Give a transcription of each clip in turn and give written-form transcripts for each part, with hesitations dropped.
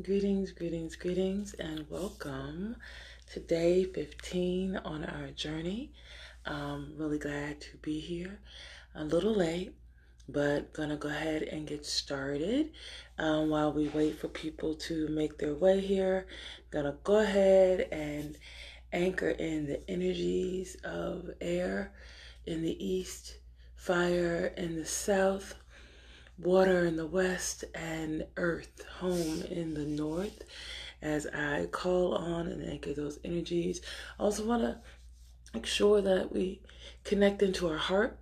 Greetings, and welcome to day 15 on our journey. I'm really glad to be here. A little late, but gonna go ahead and get started. While we wait for people to make their way here, gonna go ahead and anchor in the energies of air in the east, fire in the south, water in the west, and earth home in the north, as I call on and anchor those energies. I also want to make sure that we connect into our heart,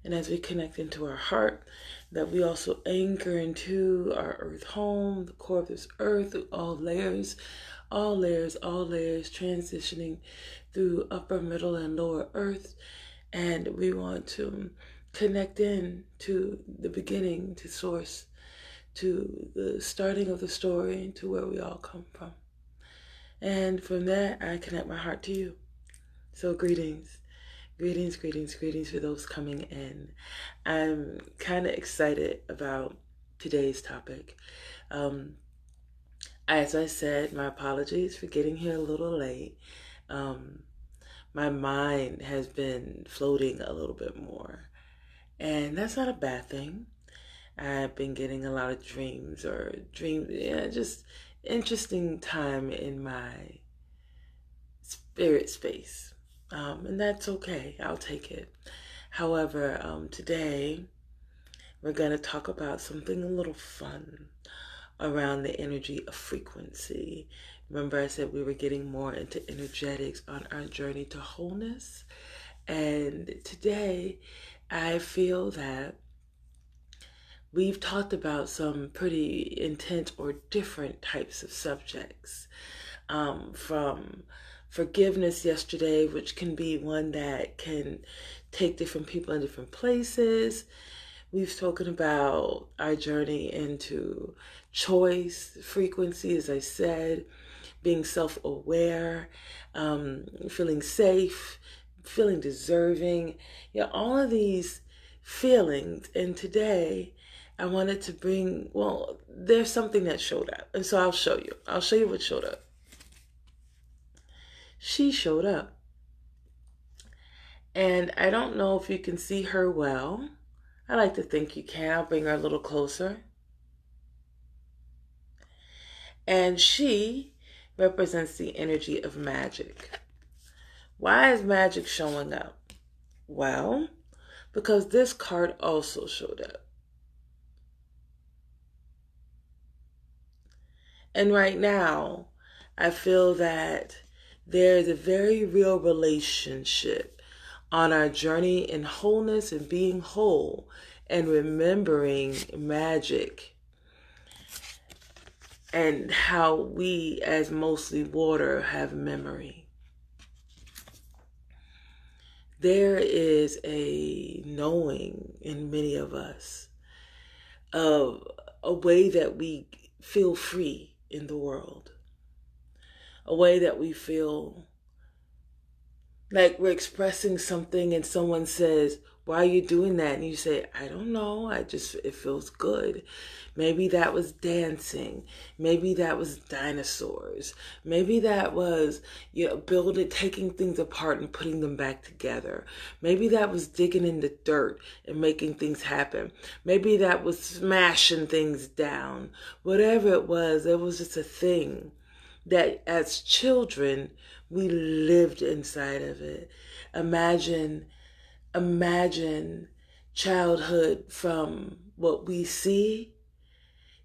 and as we connect into our heart, that we also anchor into our earth home, the core of this earth, all layers, transitioning through upper, middle, and lower earth. And we want to connect in to the beginning, to source, to the starting of the story, to where we all come from. And from that, I connect my heart to you. So greetings for those coming in. I'm kind of excited about today's topic. As I said, my apologies for getting here a little late. My mind has been floating a little bit more, and that's not a bad thing. I've been getting a lot of just interesting time in my spirit space. And that's okay. I'll take it. However, today we're going to talk about something a little fun around the energy of frequency. Remember, I said we were getting more into energetics on our journey to wholeness. And today I feel that we've talked about some pretty intense or different types of subjects, from forgiveness yesterday, which can be one that can take different people in different places. We've spoken about our journey into choice, frequency, as I said, being self-aware, feeling safe, feeling deserving, all of these feelings. And today I wanted to bring, there's something that showed up. And so I'll show you what showed up. She showed up. And I don't know if you can see her well. I like to think you can. I'll bring her a little closer. And she represents the energy of magic. Why is magic showing up? Well, because this card also showed up. And right now, I feel that there's a very real relationship on our journey in wholeness and being whole and remembering magic, and how we, as mostly water, have memory. There is a knowing in many of us of a way that we feel free in the world, a way that we feel like we're expressing something and someone says, "Why are you doing that?" And you say, "I don't know, it feels good." Maybe that was dancing. Maybe that was dinosaurs. Maybe that was, taking things apart and putting them back together. Maybe that was digging in the dirt and making things happen. Maybe that was smashing things down. Whatever it was just a thing that as children, we lived inside of it. Imagine childhood from what we see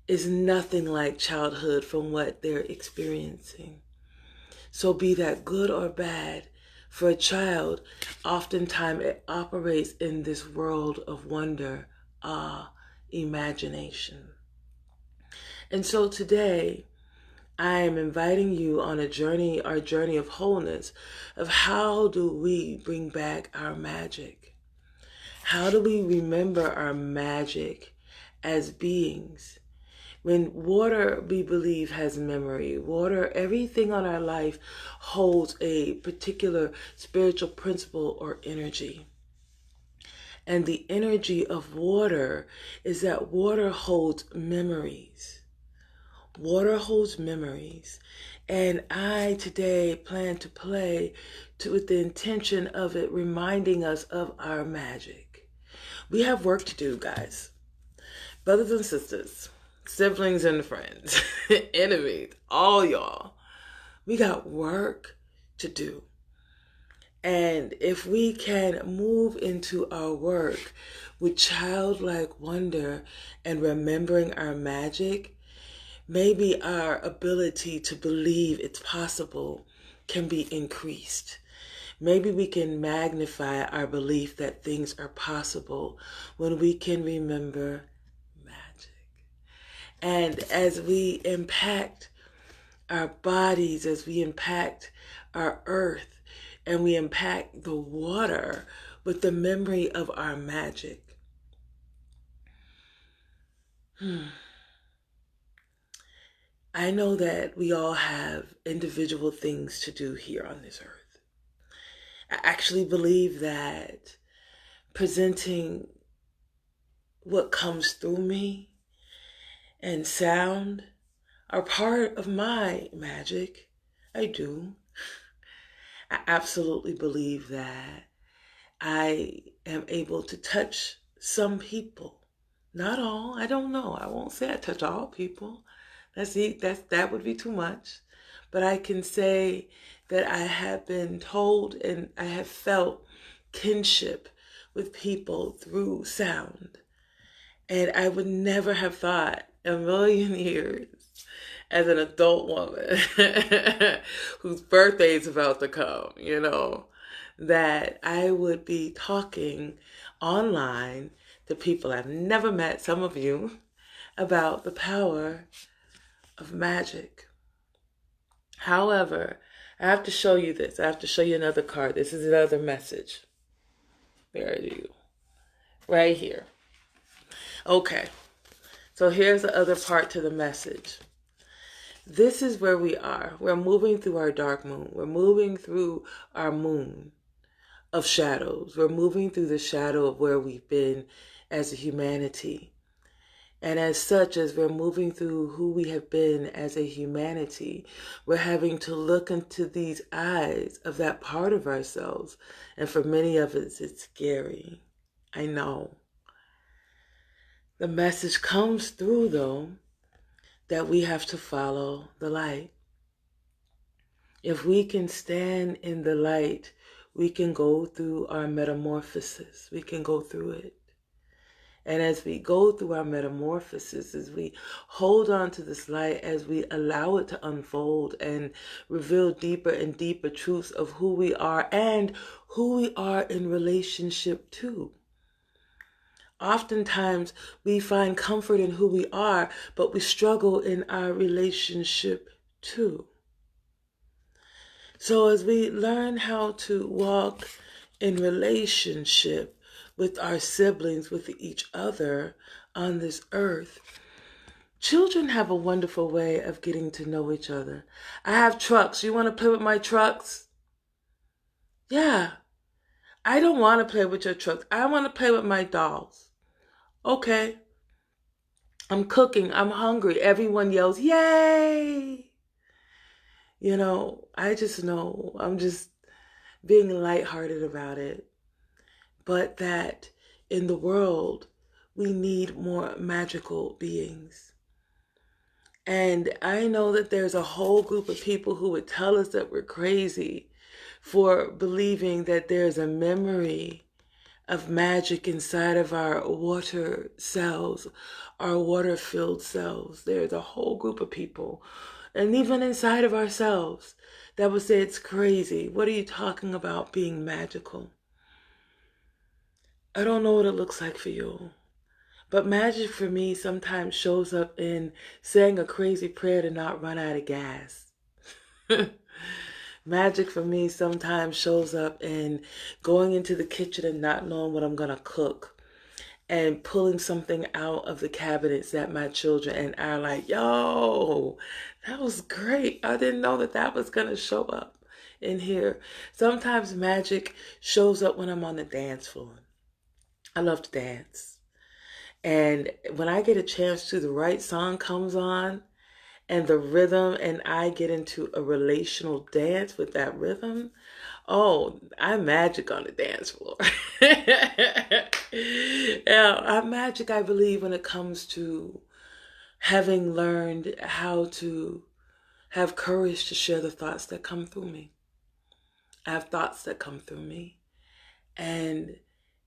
is nothing like childhood from what they're experiencing. So be that good or bad, for a child, oftentimes it operates in this world of wonder, awe, imagination. And so today, I am inviting you on our journey of wholeness, of how do we bring back our magic? How do we remember our magic as beings? When water, we believe, has memory. Water, everything on our life holds a particular spiritual principle or energy. And the energy of water is that water holds memories. Water holds memories. And I today plan to play with the intention of it reminding us of our magic. We have work to do, guys. Brothers and sisters, siblings and friends, enemies, all y'all. We got work to do. And if we can move into our work with childlike wonder and remembering our magic, maybe our ability to believe it's possible can be increased. Maybe we can magnify our belief that things are possible when we can remember magic. And as we impact our bodies, as we impact our earth, and we impact the water with the memory of our magic. I know that we all have individual things to do here on this earth. I actually believe that presenting what comes through me and sound are part of my magic. I do. I absolutely believe that I am able to touch some people. Not all. I don't know. I won't say I touch all people. That would be too much. But I can say that I have been told and I have felt kinship with people through sound. And I would never have thought a million years as an adult woman whose birthday is about to come, that I would be talking online to people I've never met, some of you, about the power of magic. However, I have to show you this. I have to show you another card. This is another message. Where are you? Right here. Okay. So here's the other part to the message. This is where we are. We're moving through our dark moon. We're moving through our moon of shadows. We're moving through the shadow of where we've been as a humanity. And as such, as we're moving through who we have been as a humanity, we're having to look into these eyes of that part of ourselves. And for many of us, it's scary. I know. The message comes through, though, that we have to follow the light. If we can stand in the light, we can go through our metamorphosis. We can go through it. And as we go through our metamorphosis, as we hold on to this light, as we allow it to unfold and reveal deeper and deeper truths of who we are and who we are in relationship to. Oftentimes, we find comfort in who we are, but we struggle in our relationship too. So as we learn how to walk in relationship with our siblings, with each other on this earth, children have a wonderful way of getting to know each other. I have trucks. You want to play with my trucks? Yeah. I don't want to play with your trucks. I want to play with my dolls. Okay. I'm cooking. I'm hungry. Everyone yells, yay! I just know I'm just being lighthearted about it. But that in the world, we need more magical beings. And I know that there's a whole group of people who would tell us that we're crazy for believing that there's a memory of magic inside of our water cells, our water-filled cells. There's a whole group of people, and even inside of ourselves, that would say it's crazy. What are you talking about being magical? I don't know what it looks like for you, but magic for me sometimes shows up in saying a crazy prayer to not run out of gas. Magic for me sometimes shows up in going into the kitchen and not knowing what I'm going to cook and pulling something out of the cabinets that my children and I are like, yo, that was great. I didn't know that was going to show up in here. Sometimes magic shows up when I'm on the dance floor. I love to dance. And when I get a chance to, the right song comes on and the rhythm, and I get into a relational dance with that rhythm, oh, I'm magic on the dance floor. Yeah, I'm magic, I believe, when it comes to having learned how to have courage to share the thoughts that come through me. I have thoughts that come through me, and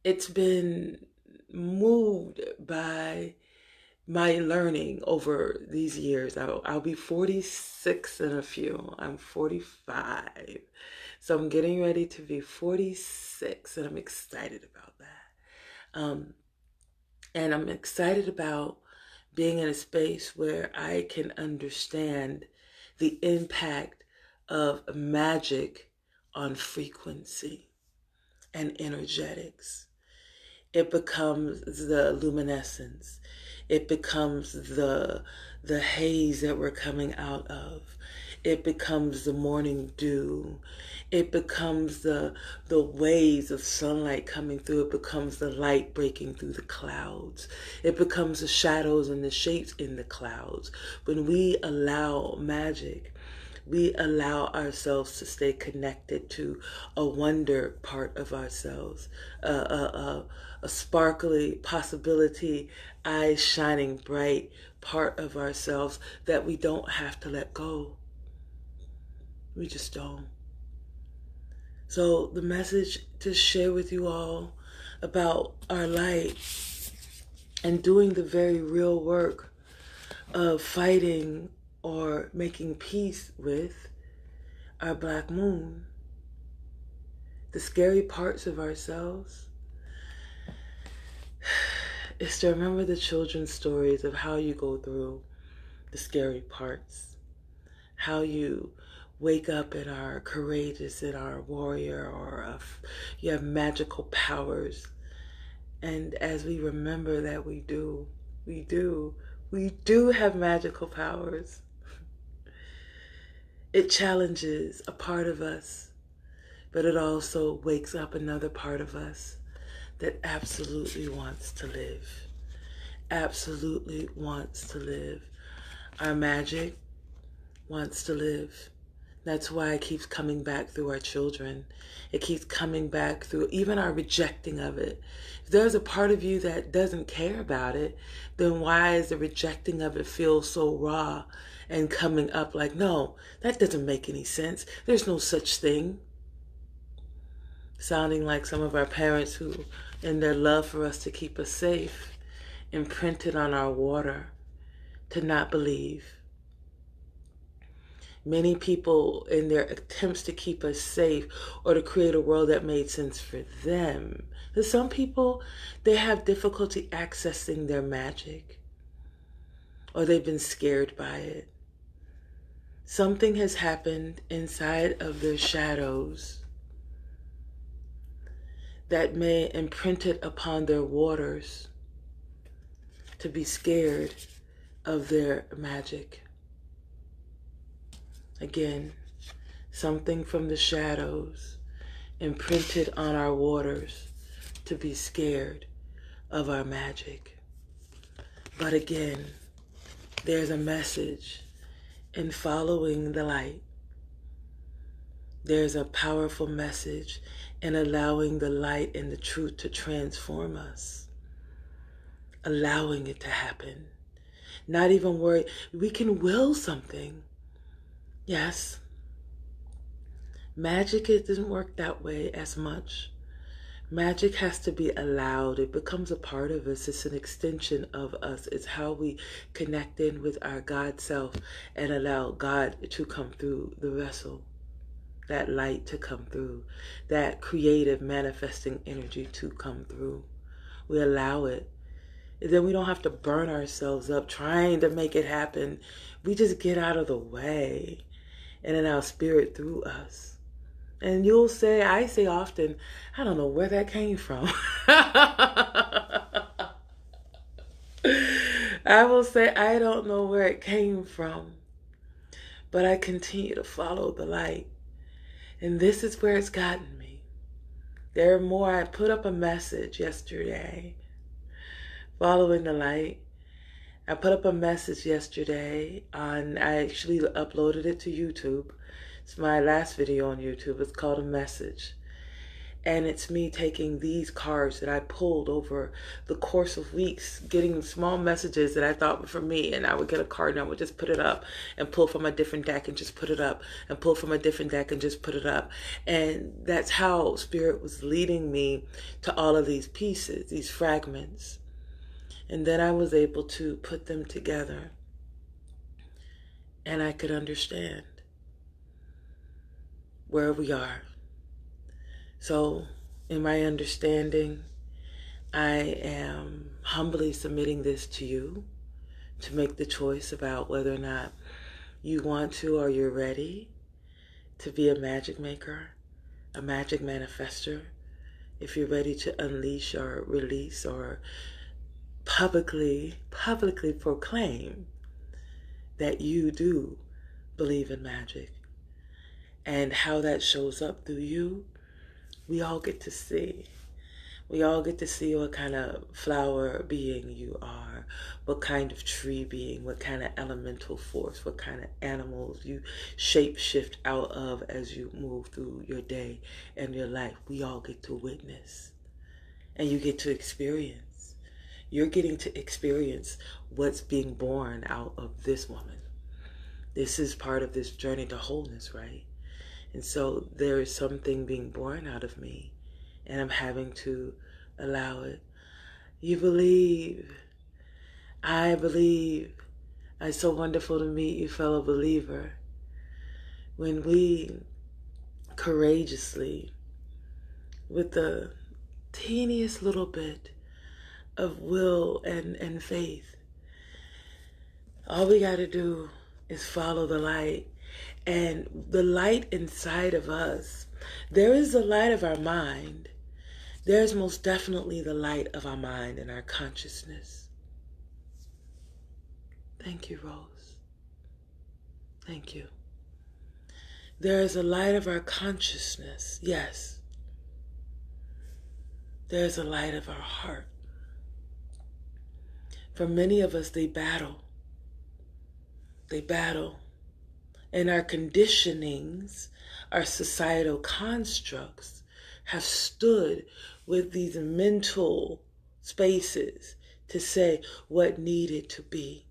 it's been moved by my learning over these years. I'll be 46 in a few. I'm 45. So I'm getting ready to be 46, and I'm excited about that. And I'm excited about being in a space where I can understand the impact of magic on frequency and energetics. It becomes the luminescence. It becomes the haze that we're coming out of. It becomes the morning dew. It becomes the waves of sunlight coming through. It becomes the light breaking through the clouds. It becomes the shadows and the shapes in the clouds. When we allow magic, we allow ourselves to stay connected to a wonder part of ourselves, a sparkly possibility, eyes shining bright part of ourselves that we don't have to let go. We just don't. So the message to share with you all about our light and doing the very real work of fighting or making peace with our black moon, the scary parts of ourselves, is to remember the children's stories of how you go through the scary parts, how you wake up and are courageous and are a warrior, or you have magical powers. And as we remember that we do have magical powers, it challenges a part of us, but it also wakes up another part of us that absolutely wants to live. Absolutely wants to live. Our magic wants to live. That's why it keeps coming back through our children. It keeps coming back through even our rejecting of it. If there's a part of you that doesn't care about it, then why is the rejecting of it feel so raw and coming up like, no, that doesn't make any sense. There's no such thing. Sounding like some of our parents who, in their love for us to keep us safe, imprinted on our water to not believe. Many people, in their attempts to keep us safe or to create a world that made sense for them, because some people, they have difficulty accessing their magic, or they've been scared by it. Something has happened inside of their shadows that may imprint it upon their waters to be scared of their magic. Again, something from the shadows imprinted on our waters to be scared of our magic. But again, there's a message in following the light. There's a powerful message in allowing the light and the truth to transform us. Allowing it to happen. Not even worry. We can will something. Yes. Magic, it doesn't work that way as much. Magic has to be allowed. It becomes a part of us. It's an extension of us. It's how we connect in with our God self and allow God to come through the vessel. That light to come through. That creative manifesting energy to come through. We allow it. And then we don't have to burn ourselves up trying to make it happen. We just get out of the way and allow spirit through us. And you'll say, I say often, I don't know where that came from. I will say, I don't know where it came from. But I continue to follow the light. And this is where it's gotten me. There are more. I put up a message yesterday following the light. I put up a message yesterday I actually uploaded it to YouTube. It's my last video on YouTube. It's called A Message. And it's me taking these cards that I pulled over the course of weeks, getting small messages that I thought were for me. And I would get a card and I would just put it up and pull from a different deck and just put it up and pull from a different deck and just put it up. And that's how Spirit was leading me to all of these pieces, these fragments. And then I was able to put them together and I could understand where we are. So, in my understanding, I am humbly submitting this to you to make the choice about whether or not you want to or you're ready to be a magic maker, a magic manifester. If you're ready to unleash or release or publicly proclaim that you do believe in magic, and how that shows up through you, we all get to see. We all get to see what kind of flower being you are, what kind of tree being, what kind of elemental force, what kind of animals you shape shift out of as you move through your day and your life. We all get to witness, and you get to experience. You're getting to experience what's being born out of this woman. This is part of this journey to wholeness, right? And so there is something being born out of me, and I'm having to allow it. You believe. I believe. It's so wonderful to meet you, fellow believer. When we courageously, with the teeniest little bit of will and faith, all we got to do is follow the light. And the light inside of us, there is the light of our mind. There's most definitely the light of our mind and our consciousness. Thank you, Rose. Thank you. There is a light of our consciousness, yes. There's a light of our heart. For many of us, they battle. They battle. And our conditionings, our societal constructs, have stood with these mental spaces to say what needed to be.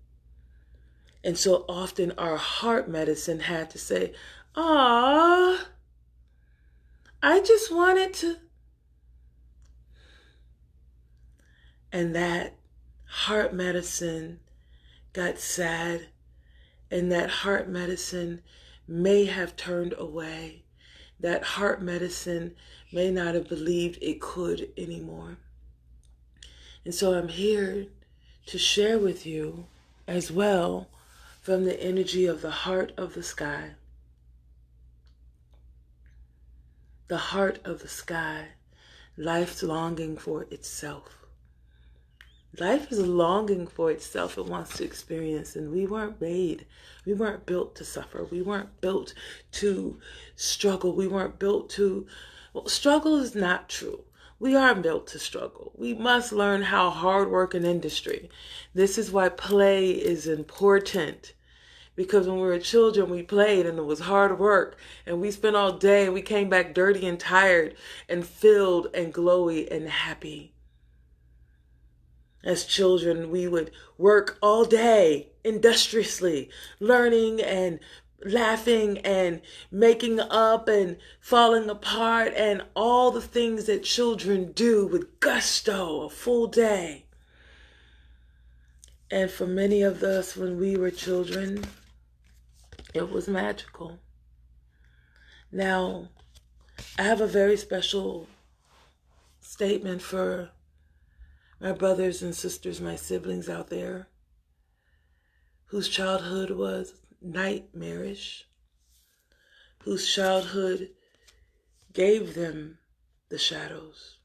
And so often our heart medicine had to say, "Ah, I just wanted to." And that heart medicine got sad, and that heart medicine may have turned away. That heart medicine may not have believed it could anymore. And so I'm here to share with you as well from the energy of the heart of the sky. The heart of the sky, life's longing for itself. Life is longing for itself. It wants to experience, and we weren't built to suffer. We weren't built to struggle. We weren't built to, struggle is not true. We aren't built to struggle. We must learn how hard work and industry. This is why play is important. Because when we were children, we played and it was hard work. And we spent all day and we came back dirty and tired and filled and glowy and happy. As children, we would work all day industriously, learning and laughing and making up and falling apart and all the things that children do with gusto, a full day. And for many of us, when we were children, it was magical. Now, I have a very special statement for my brothers and sisters, my siblings out there, whose childhood was nightmarish, whose childhood gave them the shadows,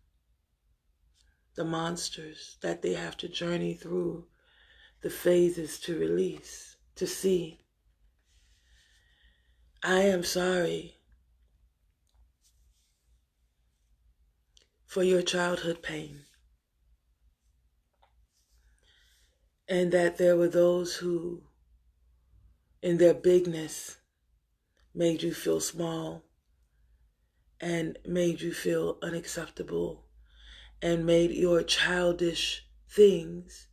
the monsters that they have to journey through, the phases to release, to see. I am sorry for your childhood pain. and that there were those who, in their bigness, made you feel small and made you feel unacceptable and made your childish things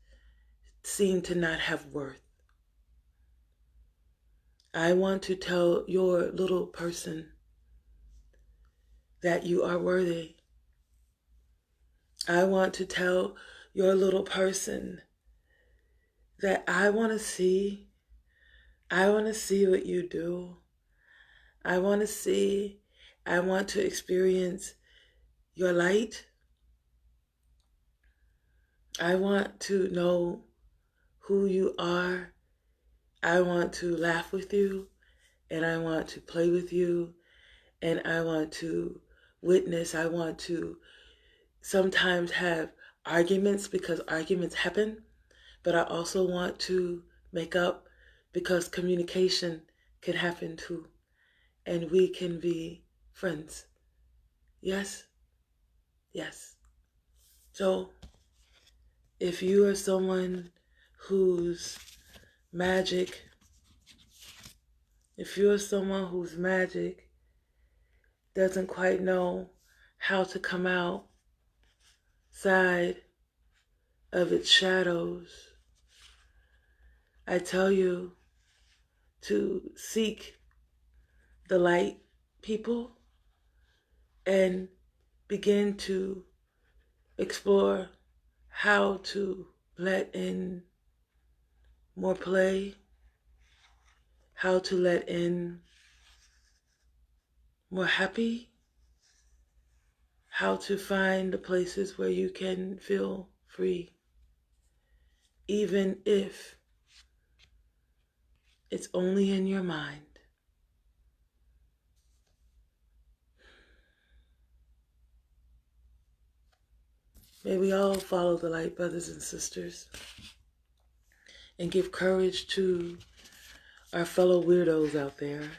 seem to not have worth. I want to tell your little person that you are worthy. I want to tell your little person that I want to see what you do. I want to experience your light. I want to know who you are. I want to laugh with you, and I want to play with you, and I want to witness. I want to sometimes have arguments because arguments happen, but I also want to make up because communication can happen too, and we can be friends. Yes? Yes. So, if you are someone whose magic, doesn't quite know how to come outside of its shadows, I tell you to seek the light people and begin to explore how to let in more play, how to let in more happy, how to find the places where you can feel free, even if it's only in your mind. May we all follow the light, brothers and sisters, and give courage to our fellow weirdos out there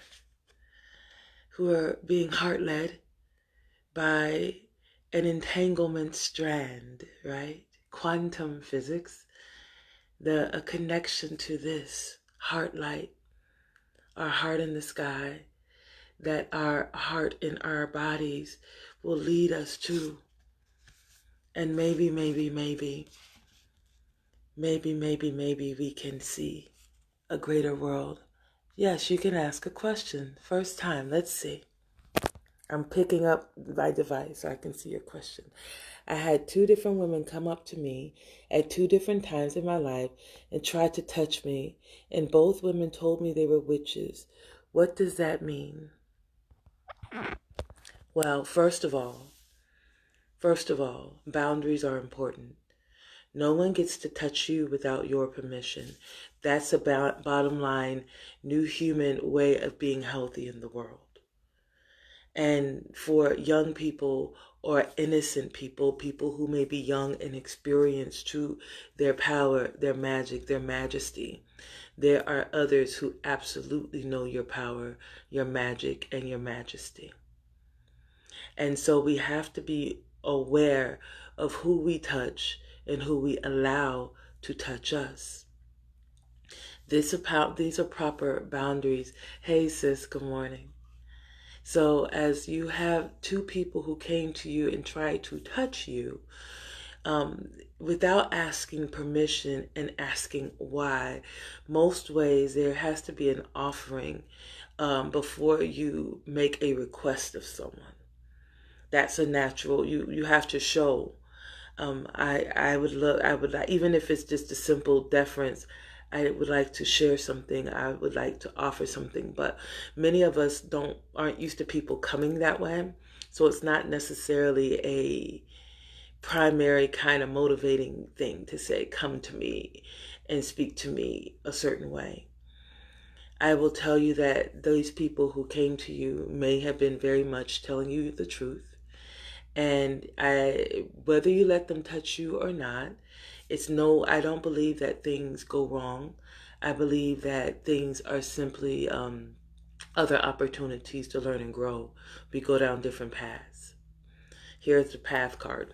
who are being heart-led by an entanglement strand, right? Quantum physics, a connection to this heart light, our heart in the sky, that our heart in our bodies will lead us to. And maybe we can see a greater world. Yes, you can ask a question. First time, let's see. I'm picking up my device so I can see your question. I had 2 different women come up to me at 2 different times in my life and try to touch me, and both women told me they were witches. What does that mean? Well, first of all, boundaries are important. No one gets to touch you without your permission. That's a bottom line, new human way of being healthy in the world. And for young people or innocent people, people who may be young and experienced to their power, their magic, their majesty, there are others who absolutely know your power, your magic, and your majesty. And so we have to be aware of who we touch and who we allow to touch us. These are proper boundaries. Hey sis, good morning. So as you have 2 people who came to you and tried to touch you, without asking permission and asking why, most ways there has to be an offering before you make a request of someone. That's a natural, you have to show. I would like, even if it's just a simple deference, I would like to share something. I would like to offer something, but many of us aren't used to people coming that way. So it's not necessarily a primary kind of motivating thing to say, come to me and speak to me a certain way. I will tell you that those people who came to you may have been very much telling you the truth. And whether you let them touch you or not, I don't believe that things go wrong. I believe that things are simply other opportunities to learn and grow. We go down different paths. Here's the path card.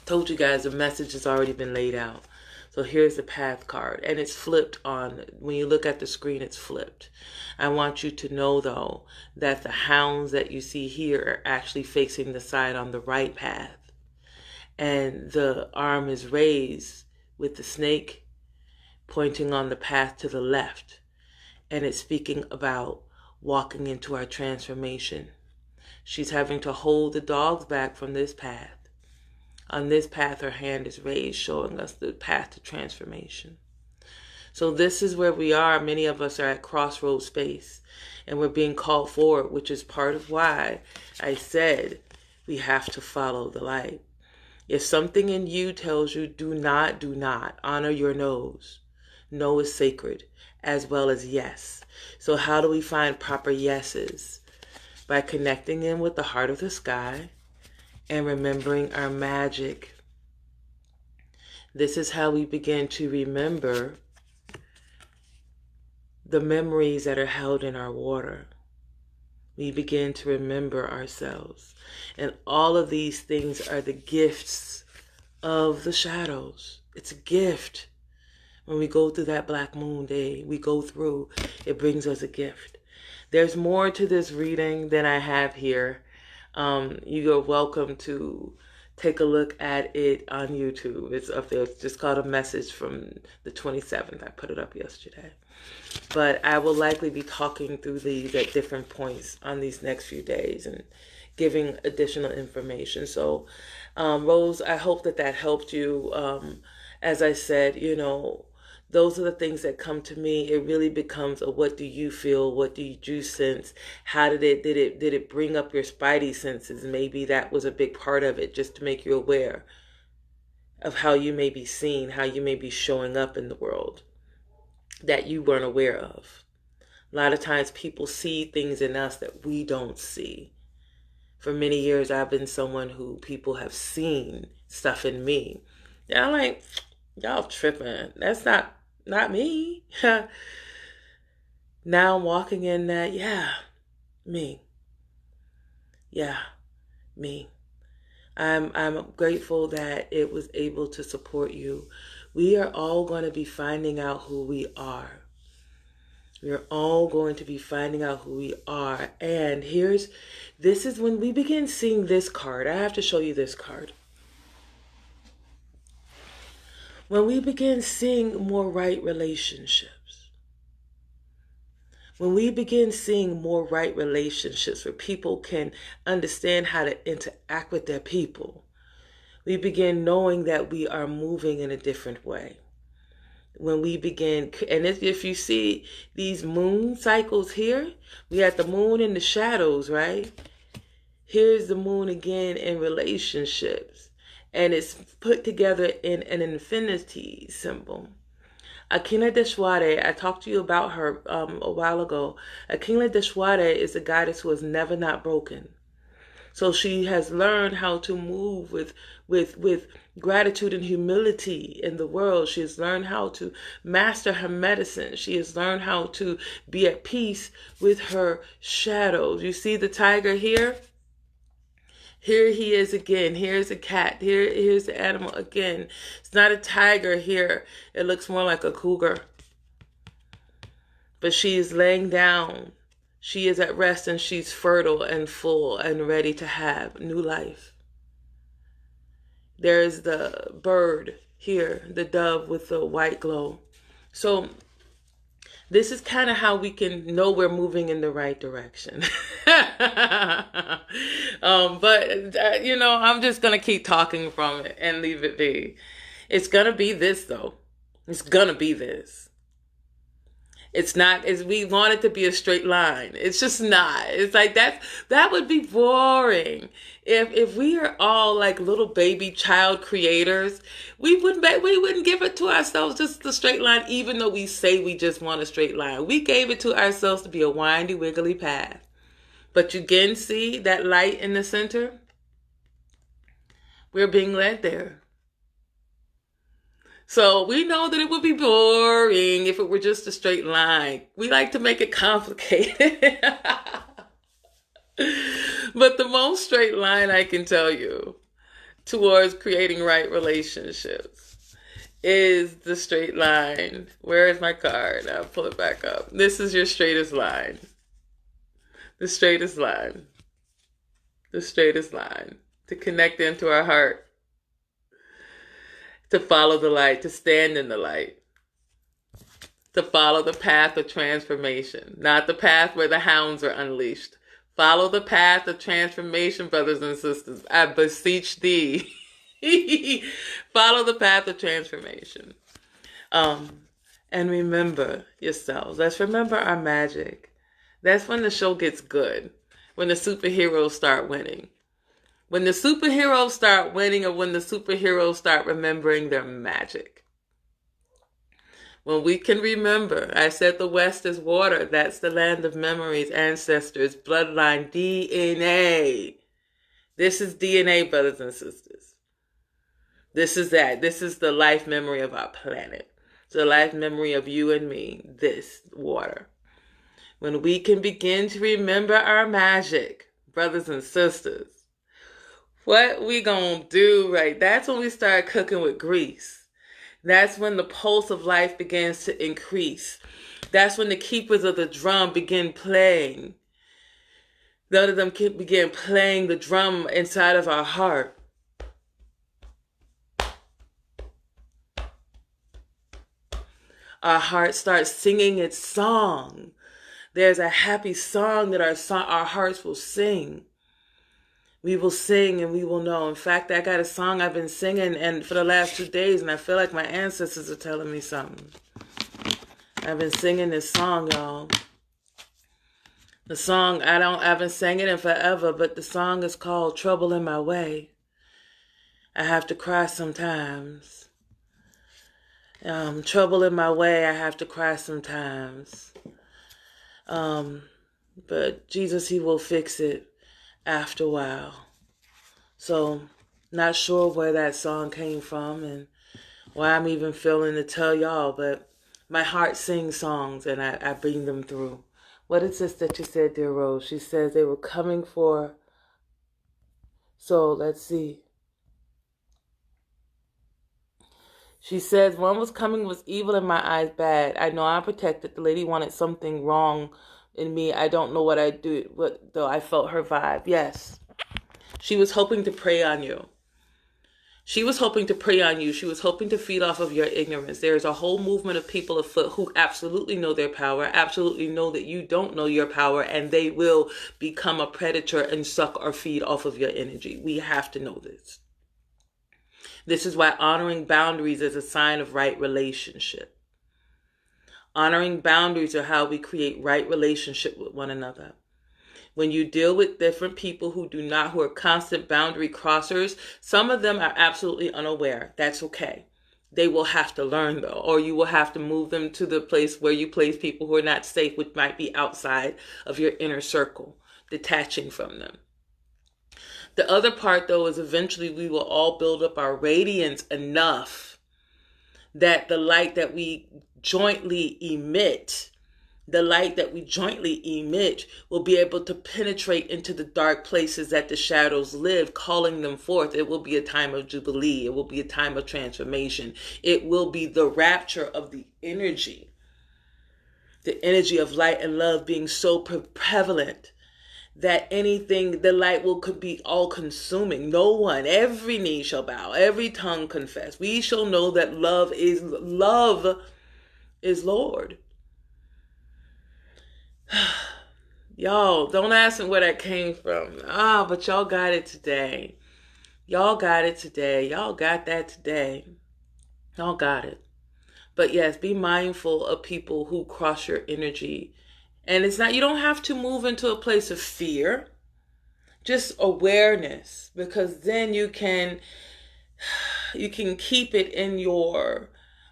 Told you guys the message has already been laid out. So here's the path card, and it's flipped on. When you look at the screen, it's flipped. I want you to know, though, that the hounds that you see here are actually facing the side on the right path. And the arm is raised with the snake pointing on the path to the left. And it's speaking about walking into our transformation. She's having to hold the dogs back from this path. On this path, her hand is raised, showing us the path to transformation. So this is where we are. Many of us are at crossroads space, and we're being called forward, which is part of why I said we have to follow the light. If something in you tells you do not, honor your no's. No is sacred, as well as yes. So how do we find proper yeses? By connecting in with the heart of the sky and remembering our magic. This is how we begin to remember the memories that are held in our water. We begin to remember ourselves. And all of these things are the gifts of the shadows. It's a gift. When we go through that black moon day, it brings us a gift. There's more to this reading than I have here. You're welcome to take a look at it on YouTube. It's up there. It's just called A Message from the 27th. I put it up yesterday. But I will likely be talking through these at different points on these next few days and giving additional information. So, Rose, I hope that helped you. As I said, those are the things that come to me. It really becomes a what do you feel? What do you sense? How did it bring up your spidey senses? Maybe that was a big part of it, just to make you aware of how you may be seen, how you may be showing up in the world that you weren't aware of. A lot of times people see things in us that we don't see. For many years, I've been someone who people have seen stuff in me. And I'm like, y'all tripping. That's not me. Now I'm walking in that, me. Yeah, me. I'm grateful that it was able to support you. We are all going to be finding out who we are. We're all going to be finding out who we are. And this is when we begin seeing this card. I have to show you this card. When we begin seeing more right relationships, when we begin seeing more right relationships where people can understand how to interact with their people, we begin knowing that we are moving in a different way. When we begin, and if you see these moon cycles here, we had the moon in the shadows, right? Here's the moon again in relationships. And it's put together in an infinity symbol. Akina Deshwade, I talked to you about her a while ago. Akina Deshwade is a goddess who has never not broken. So she has learned how to move with gratitude and humility in the world. She has learned how to master her medicine. She has learned how to be at peace with her shadows. You see the tiger here? Here he is again. Here's a cat. Here's the animal again. It's not a tiger here. It looks more like a cougar. But she is laying down. She is at rest and she's fertile and full and ready to have new life. There is the bird here, the dove with the white glow. So this is kind of how we can know we're moving in the right direction. I'm just going to keep talking from it and leave it be. It's going to be this, though. It's going to be this. It's not as we want it to be a straight line. It's just not. It's like that would be boring. If we are all like little baby child creators, we wouldn't give it to ourselves just a straight line, even though we say we just want a straight line. We gave it to ourselves to be a windy, wiggly path. But you again see that light in the center? We're being led there. So we know that it would be boring if it were just a straight line. We like to make it complicated. But the most straight line I can tell you towards creating right relationships is the straight line. Where is my card? I'll pull it back up. This is your straightest line. The straightest line. The straightest line. To connect into our heart. To follow the light. To stand in the light. To follow the path of transformation. Not the path where the hounds are unleashed. Follow the path of transformation, brothers and sisters. I beseech thee. Follow the path of transformation. And remember yourselves. Let's remember our magic. That's when the show gets good. When the superheroes start winning. When the superheroes start winning, or when the superheroes start remembering their magic. When we can remember, I said the West is water. That's the land of memories, ancestors, bloodline, DNA. This is DNA, brothers and sisters. This is that. This is the life memory of our planet. It's the life memory of you and me, this water. When we can begin to remember our magic, brothers and sisters, what we gonna do, right? That's when we start cooking with grease. That's when the pulse of life begins to increase. That's when the keepers of the drum begin playing. None of them can begin playing the drum inside of our heart. Our heart starts singing its song. There's a happy song that our hearts will sing. We will sing and we will know. In fact, I got a song I've been singing and for the last 2 days, and I feel like my ancestors are telling me something. I've been singing this song, y'all. The song, I've been singing it forever, but the song is called Trouble in My Way. I have to cry sometimes. Trouble in my way, I have to cry sometimes. But Jesus, he will fix it after a while. So, not sure where that song came from and why I'm even feeling to tell y'all, but my heart sings songs and I bring them through. What is this that you said, dear Rose? She says they were coming for... So, let's see. She says, one was coming was evil in my eyes, bad. I know I'm protected. The lady wanted something wrong in me. I don't know what I do, though I felt her vibe. Yes. She was hoping to prey on you. She was hoping to prey on you. She was hoping to feed off of your ignorance. There is a whole movement of people afoot who absolutely know their power, absolutely know that you don't know your power, and they will become a predator and suck or feed off of your energy. We have to know this. This is why honoring boundaries is a sign of right relationship. Honoring boundaries are how we create right relationship with one another. When you deal with different people who are constant boundary crossers, some of them are absolutely unaware. That's okay. They will have to learn though, or you will have to move them to the place where you place people who are not safe, which might be outside of your inner circle, detaching from them. The other part, though, is eventually we will all build up our radiance enough that the light that we jointly emit, will be able to penetrate into the dark places that the shadows live, calling them forth. It will be a time of jubilee. It will be a time of transformation. It will be the rapture of the energy of light and love being so prevalent that the light could be all consuming. Every knee shall bow, every tongue confess. We shall know that love is Lord. Y'all, don't ask me where that came from. But y'all got it today. Y'all got that today. Y'all got it. But yes, be mindful of people who cross your energy. And you don't have to move into a place of fear, just awareness, because then you can keep it in your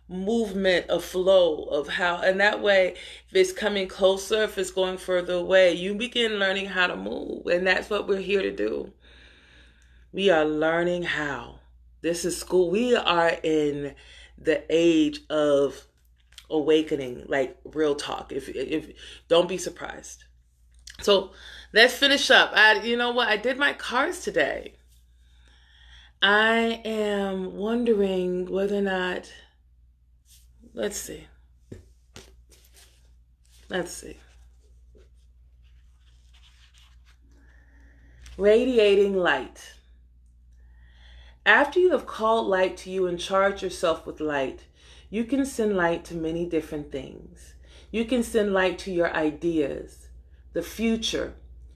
movement of flow of how, and that way, if it's coming closer, if it's going further away, you begin learning how to move. And that's what we're here to do. We are learning how. This is school. We are in the age of awakening, like real talk. If don't be surprised. So let's finish up. You know what? I did my cards today. I am wondering whether or not, let's see. Radiating light. After you have called light to you and charged yourself with light, you can send light to many different things. You can send light to your ideas, the future,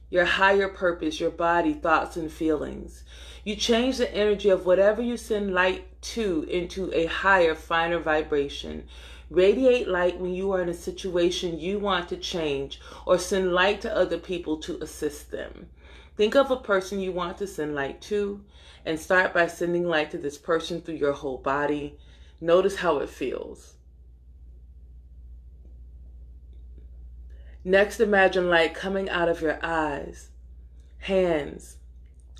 your higher purpose, your body, thoughts, and feelings. You change the energy of whatever you send light to into a higher, finer vibration. Radiate light when you are in a situation you want to change, or send light to other people to assist them. Think of a person you want to send light to, and start by sending light to this person through your whole body. Notice how it feels. Next, imagine light coming out of your eyes, hands,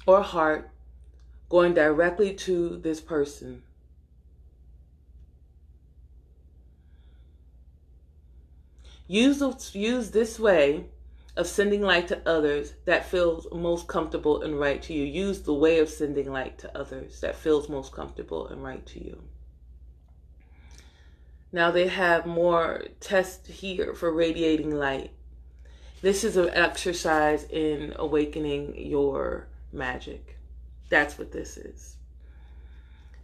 or heart, going directly to this person. Use this way of sending light to others that feels most comfortable and right to you. Use the way of sending light to others that feels most comfortable and right to you. Now they have more tests here for radiating light. This is an exercise in awakening your magic. That's what this is.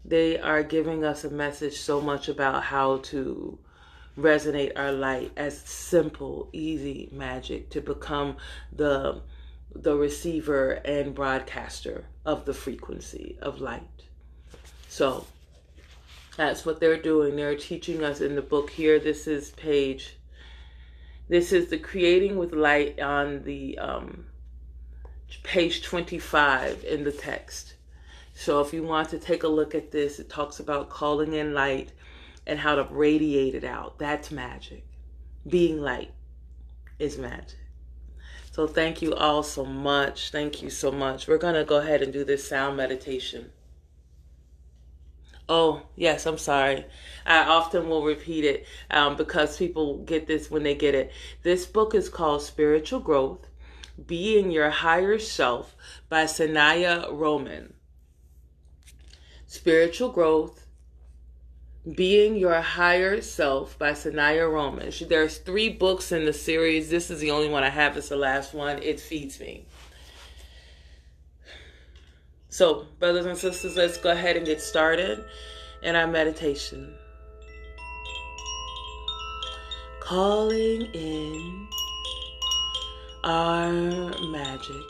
They are giving us a message so much about how to resonate our light as simple, easy magic to become the receiver and broadcaster of the frequency of light. So that's what they're doing. They're teaching us in the book here. This is the Creating with Light on the page 25 in the text. So if you want to take a look at this, it talks about calling in light and how to radiate it out. That's magic. Being light is magic. So thank you all so much. Thank you so much. We're going to go ahead and do this sound meditation. Oh, yes, I'm sorry. I often will repeat it because people get this when they get it. This book is called Spiritual Growth, Being Your Higher Self by Sanahara Ama. Spiritual Growth, Being Your Higher Self by Sanahara Ama. There's 3 books in the series. This is the only one I have. It's the last one. It feeds me. So, brothers and sisters, let's go ahead and get started in our meditation. Calling in our magic.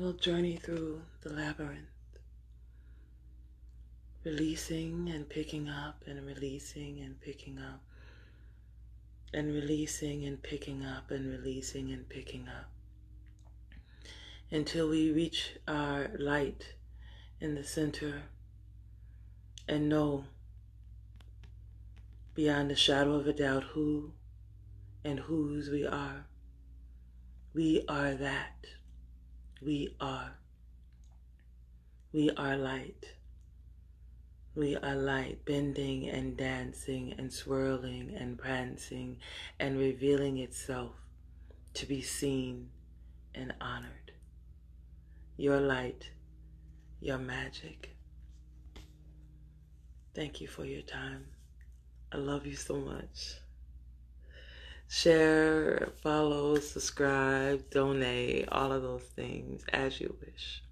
we'll journey through the labyrinth, releasing and picking up and releasing and picking up and releasing and picking up and releasing and picking up until we reach our light in the center and know beyond a shadow of a doubt who and whose we are. We are that. We are. We are light. We are light, bending and dancing and swirling and prancing and revealing itself to be seen and honored. Your light, your magic. Thank you for your time. I love you so much. Share, follow, subscribe, donate, all of those things as you wish.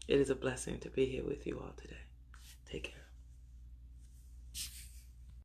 It is a blessing to be here with you all today. Take care.